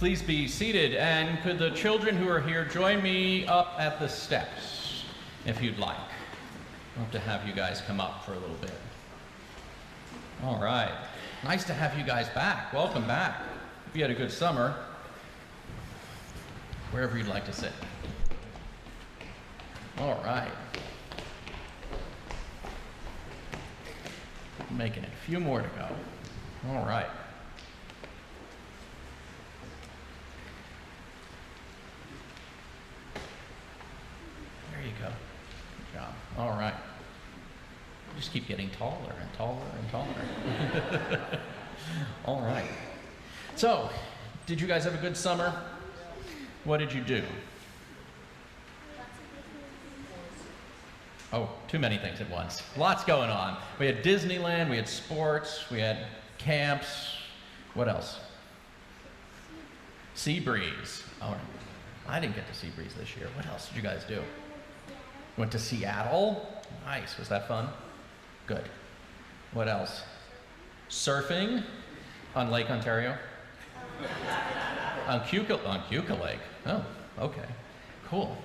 Please be seated, and could the children who are here join me up at the steps, if you'd like. I'd love to have you guys come up for a little bit. All right. Nice to have you guys back. Welcome back. Hope you had a good summer. Wherever you'd like to sit. All right. Making it a few more to go. All right. There you go. Good job. All right. You just keep getting taller and taller and taller. All right. So, did you guys have a good summer? What did you do? Oh, too many things at once. Lots going on. We had Disneyland, we had sports, we had camps. What else? Sea breeze. All right. I didn't get to Sea breeze this year. What else did you guys do? Went to Seattle. Nice. Was that fun? Good. What else? Surfing on Lake Ontario? on Cuca Lake. Oh, okay. Cool.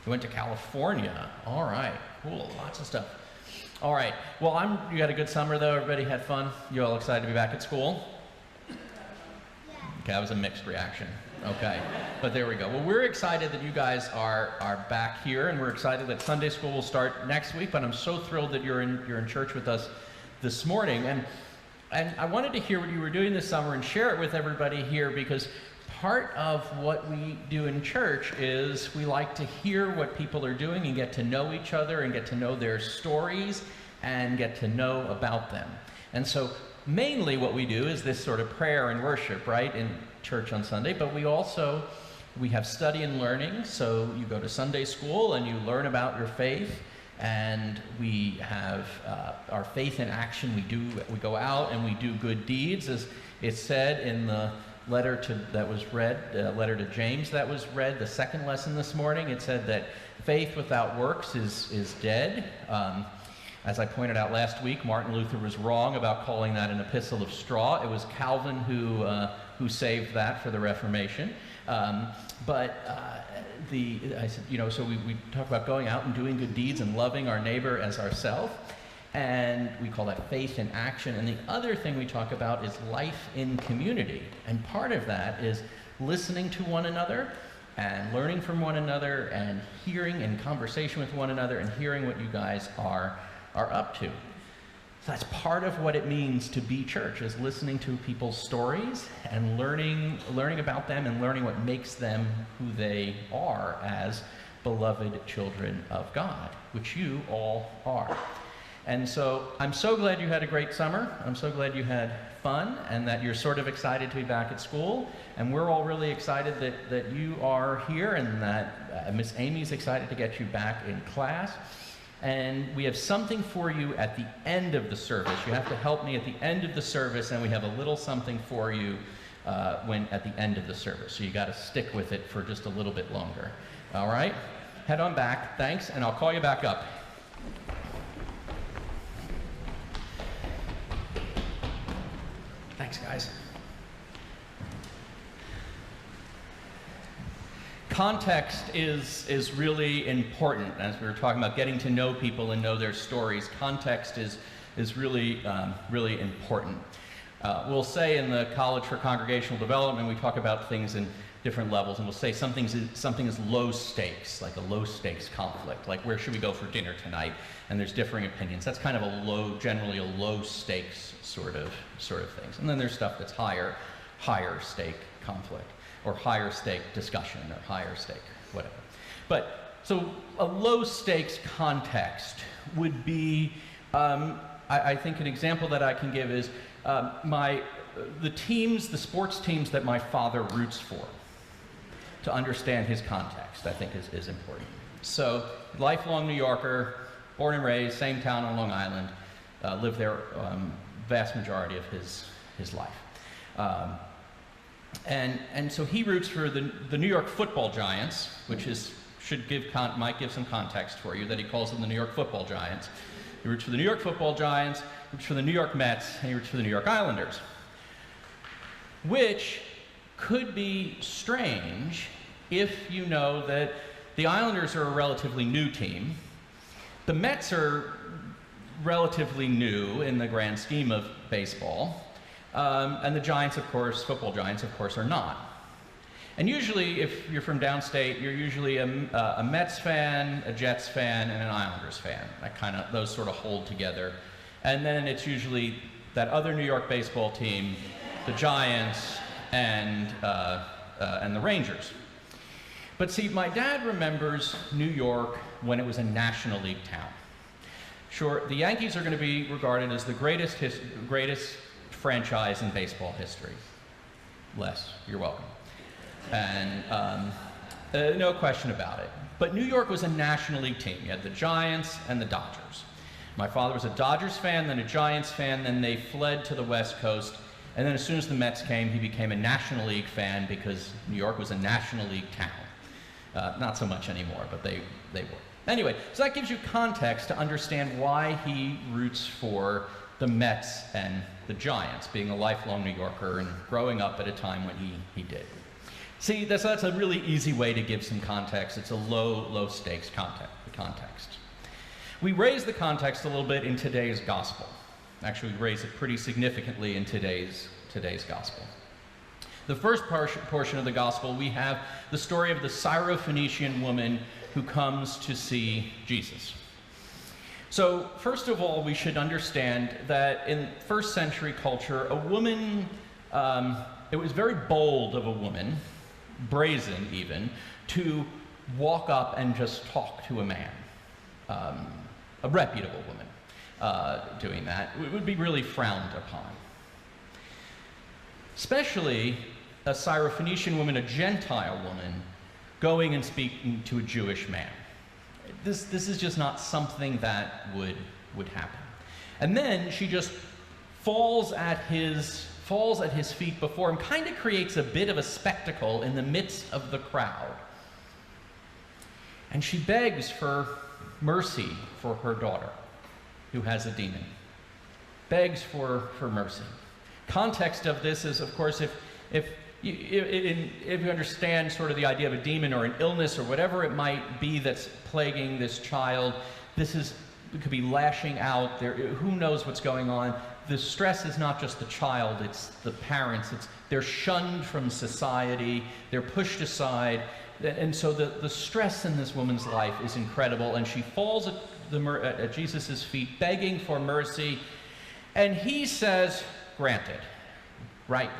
We went to California. All right. Cool. Lots of stuff. All right. Well, you had a good summer, though. Everybody had fun. You all excited to be back at school? Yeah. Okay, that was a mixed reaction. Okay. But there we go. Well, we're excited that you guys are back here, and we're excited that Sunday school will start next week. But I'm so thrilled that you're in church with us this morning. And I wanted to hear what you were doing this summer and share it with everybody here, because part of what we do in church is we like to hear what people are doing and get to know each other and get to know their stories and get to know about them. And so mainly what we do is this sort of prayer and worship, right, in church on Sunday, but we have study and learning. So you go to Sunday school and you learn about your faith, and we have our faith in action. We go out and we do good deeds, as it's said in the letter to James that was read, the second lesson this morning. It said that faith without works is dead. As I pointed out last week, Martin Luther was wrong about calling that an epistle of straw. It was Calvin who saved that for the Reformation. I said, so we talk about going out and doing good deeds and loving our neighbor as ourselves. And we call that faith in action. And the other thing we talk about is life in community. And part of that is listening to one another and learning from one another and hearing in conversation with one another and hearing what you guys are up to. So that's part of what it means to be church, is listening to people's stories and learning about them and learning what makes them who they are as beloved children of God, which you all are. And so I'm so glad you had a great summer. I'm so glad you had fun and that you're sort of excited to be back at school. And we're all really excited that you are here and that Miss Amy's excited to get you back in class. And we have something for you at the end of the service. You have to help me at the end of the service, and we have a little something for you at the end of the service. So you got to stick with it for just a little bit longer. All right? Head on back. Thanks, and I'll call you back up. Thanks, guys. Context is really important. As we were talking about getting to know people and know their stories, context is really important. We'll say in the College for Congregational Development, we talk about things in different levels, and we'll say something is low stakes, like a low stakes conflict, like where should we go for dinner tonight? And there's differing opinions. That's kind of generally a low stakes sort of things. And then there's stuff that's higher stake conflict, or higher stake discussion, or higher stake whatever. But so a low stakes context would be, I think an example that I can give is the sports teams that my father roots for. To understand his context, I think is important. So, lifelong New Yorker, born and raised, same town on Long Island, lived there vast majority of his life. And so he roots for the New York Football Giants, which might give some context for you, that he calls them the New York Football Giants. He roots for the New York Football Giants, he roots for the New York Mets, and he roots for the New York Islanders. which could be strange if you know that the Islanders are a relatively new team. The Mets are relatively new in the grand scheme of baseball. And the Giants, of course, football Giants, of course, are not. And usually, if you're from downstate, you're usually a Mets fan, a Jets fan, and an Islanders fan. Those sort of hold together. And then it's usually that other New York baseball team, the Giants, and the Rangers. But see, my dad remembers New York when it was a National League town. Sure, the Yankees are going to be regarded as the greatest franchise in baseball history. Les, you're welcome. And no question about it. But New York was a National League team. You had the Giants and the Dodgers. My father was a Dodgers fan, then a Giants fan, then they fled to the West Coast. And then as soon as the Mets came, he became a National League fan because New York was a National League town. Not so much anymore, but they were. Anyway, so that gives you context to understand why he roots for the Mets and the Giants, being a lifelong New Yorker and growing up at a time when he did. See, that's a really easy way to give some context. It's a low stakes context. We raise the context a little bit in today's gospel. Actually, we raise it pretty significantly in today's gospel. The first portion of the gospel, we have the story of the Syrophoenician woman who comes to see Jesus. So, first of all, we should understand that in first century culture, a woman, it was very bold of a woman, brazen even, to walk up and just talk to a man. A reputable woman doing that. It would be really frowned upon. Especially a Syrophoenician woman, a Gentile woman, going and speaking to a Jewish man. This is just not something that would happen. And then she just falls at his feet before him, kind of creates a bit of a spectacle in the midst of the crowd. And she begs for mercy for her daughter, who has a demon. Begs for mercy. Context of this is, of course, if you understand sort of the idea of a demon or an illness or whatever it might be that's plaguing this child, it could be lashing out. Who knows what's going on? The stress is not just the child, it's the parents. They're shunned from society, they're pushed aside, and so the stress in this woman's life is incredible, and she falls at Jesus' feet begging for mercy, and he says, granted, right?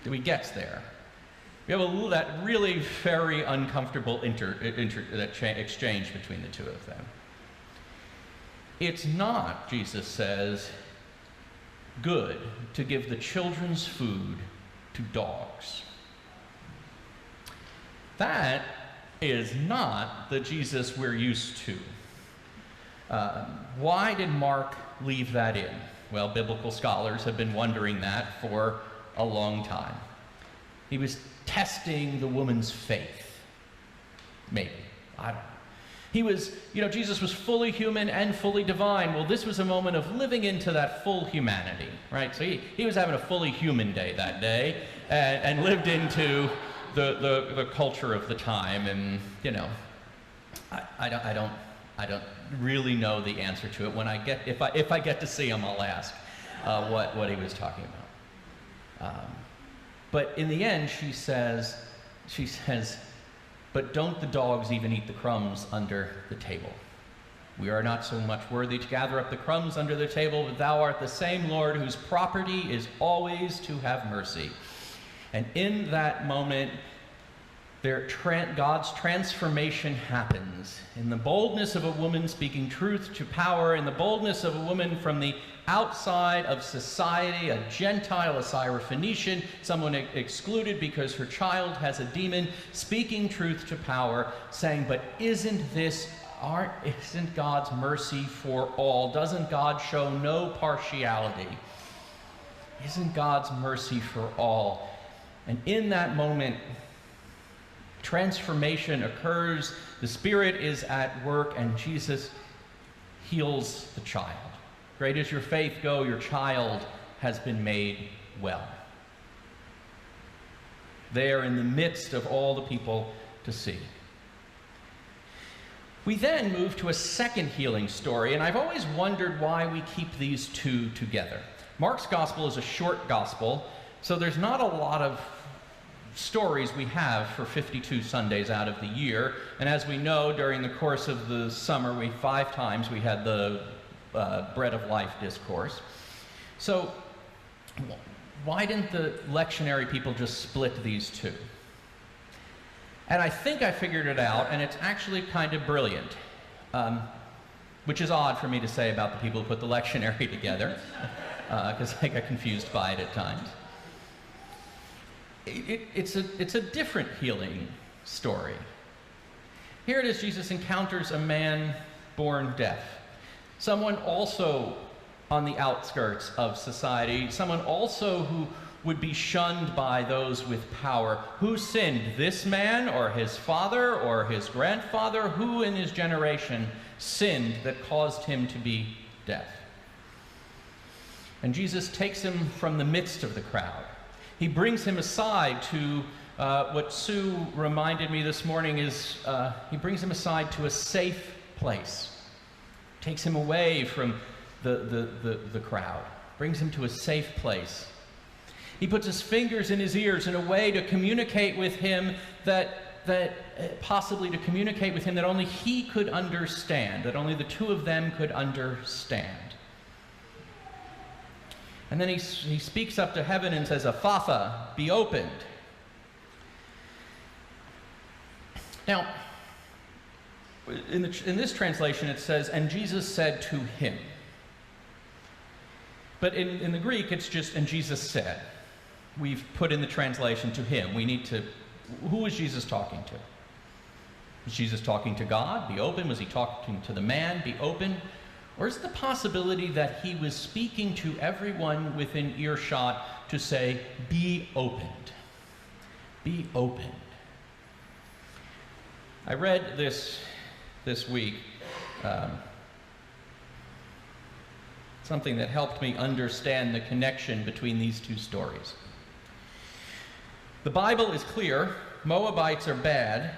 He gets there. We have that really very uncomfortable exchange between the two of them. It's not, Jesus says, good to give the children's food to dogs. That is not the Jesus we're used to. Why did Mark leave that in? Well, biblical scholars have been wondering that for a long time. He was testing the woman's faith. Maybe. I don't know. He was, Jesus was fully human and fully divine. Well, this was a moment of living into that full humanity, right? So he was having a fully human day that day and lived into the culture of the time. And, I don't really know the answer to it. When if I get to see him, I'll ask what he was talking about. But in the end, she says, but don't the dogs even eat the crumbs under the table? We are not so much worthy to gather up the crumbs under the table, but thou art the same Lord whose property is always to have mercy. And in that moment, God's transformation happens. In the boldness of a woman speaking truth to power, in the boldness of a woman from the outside of society, a Gentile, a Syrophoenician, someone excluded because her child has a demon, speaking truth to power, saying, but isn't God's mercy for all? Doesn't God show no partiality? Isn't God's mercy for all? And in that moment, transformation occurs, the Spirit is at work, and Jesus heals the child. Great is your faith, go, your child has been made well. There in the midst of all the people to see. We then move to a second healing story, and I've always wondered why we keep these two together. Mark's gospel is a short gospel, so there's not a lot of stories we have for 52 Sundays out of the year. And as we know, during the course of the summer, 5 times we had the Bread of Life discourse. So why didn't the lectionary people just split these two? And I think I figured it out, and it's actually kind of brilliant, which is odd for me to say about the people who put the lectionary together, because I get confused by it at times. It's a different healing story. Here it is, Jesus encounters a man born deaf, someone also on the outskirts of society, someone also who would be shunned by those with power. Who sinned, this man or his father or his grandfather? Who in his generation sinned that caused him to be deaf? And Jesus takes him from the midst of the crowd. He brings him aside to what Sue reminded me this morning is, he brings him aside to a safe place. Takes him away from the crowd. Brings him to a safe place. He puts his fingers in his ears in a way to communicate with him possibly to communicate with him that only he could understand, that only the two of them could understand. And then he speaks up to heaven and says, "Ephphatha, be opened." Now, in this translation it says, "And Jesus said to him." But in the Greek it's just, "And Jesus said." We've put in the translation to him. We need to, who is Jesus talking to? Was Jesus talking to God? Be open. Was he talking to the man? Be open. Or is it the possibility that he was speaking to everyone within earshot to say, be opened? Be opened. I read this week, something that helped me understand the connection between these two stories. The Bible is clear. Moabites are bad.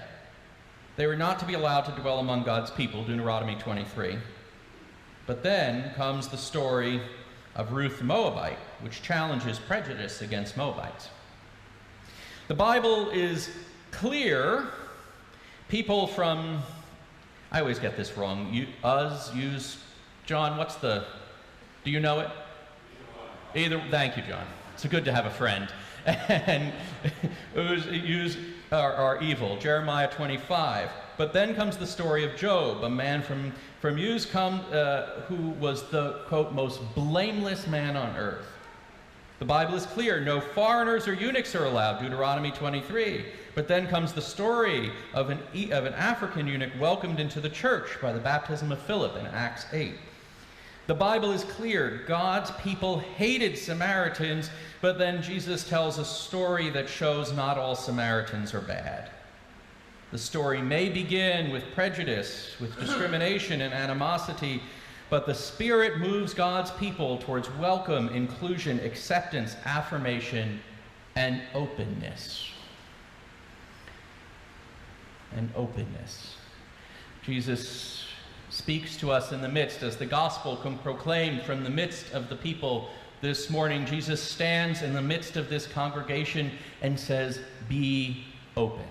They were not to be allowed to dwell among God's people, Deuteronomy 23. But then comes the story of Ruth the Moabite, which challenges prejudice against Moabites. The Bible is clear. People from, I always get this wrong, John, do you know it? Thank you, John. It's good to have a friend. And are evil, Jeremiah 25. But then comes the story of Job, a man from Uz who was the, quote, most blameless man on earth. The Bible is clear, no foreigners or eunuchs are allowed, Deuteronomy 23. But then comes the story of an African eunuch welcomed into the church by the baptism of Philip in Acts 8. The Bible is clear, God's people hated Samaritans, but then Jesus tells a story that shows not all Samaritans are bad. The story may begin with prejudice, with discrimination and animosity, but the Spirit moves God's people towards welcome, inclusion, acceptance, affirmation, and openness. And openness. Jesus speaks to us in the midst, as the gospel proclaimed from the midst of the people this morning. Jesus stands in the midst of this congregation and says, be opened.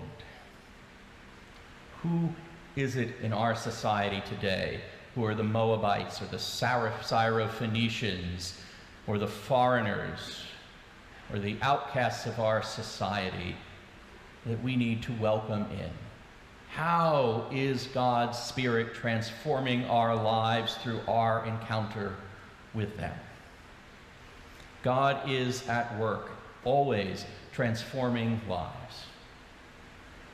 Who is it in our society today who are the Moabites or the Syrophoenicians or the foreigners or the outcasts of our society that we need to welcome in? How is God's Spirit transforming our lives through our encounter with them? God is at work, always transforming lives.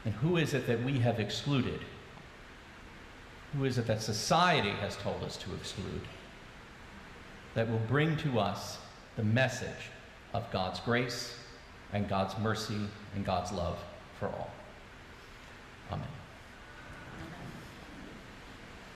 And who is it that we have excluded? Who is it that society has told us to exclude? That will bring to us the message of God's grace and God's mercy and God's love for all. Amen.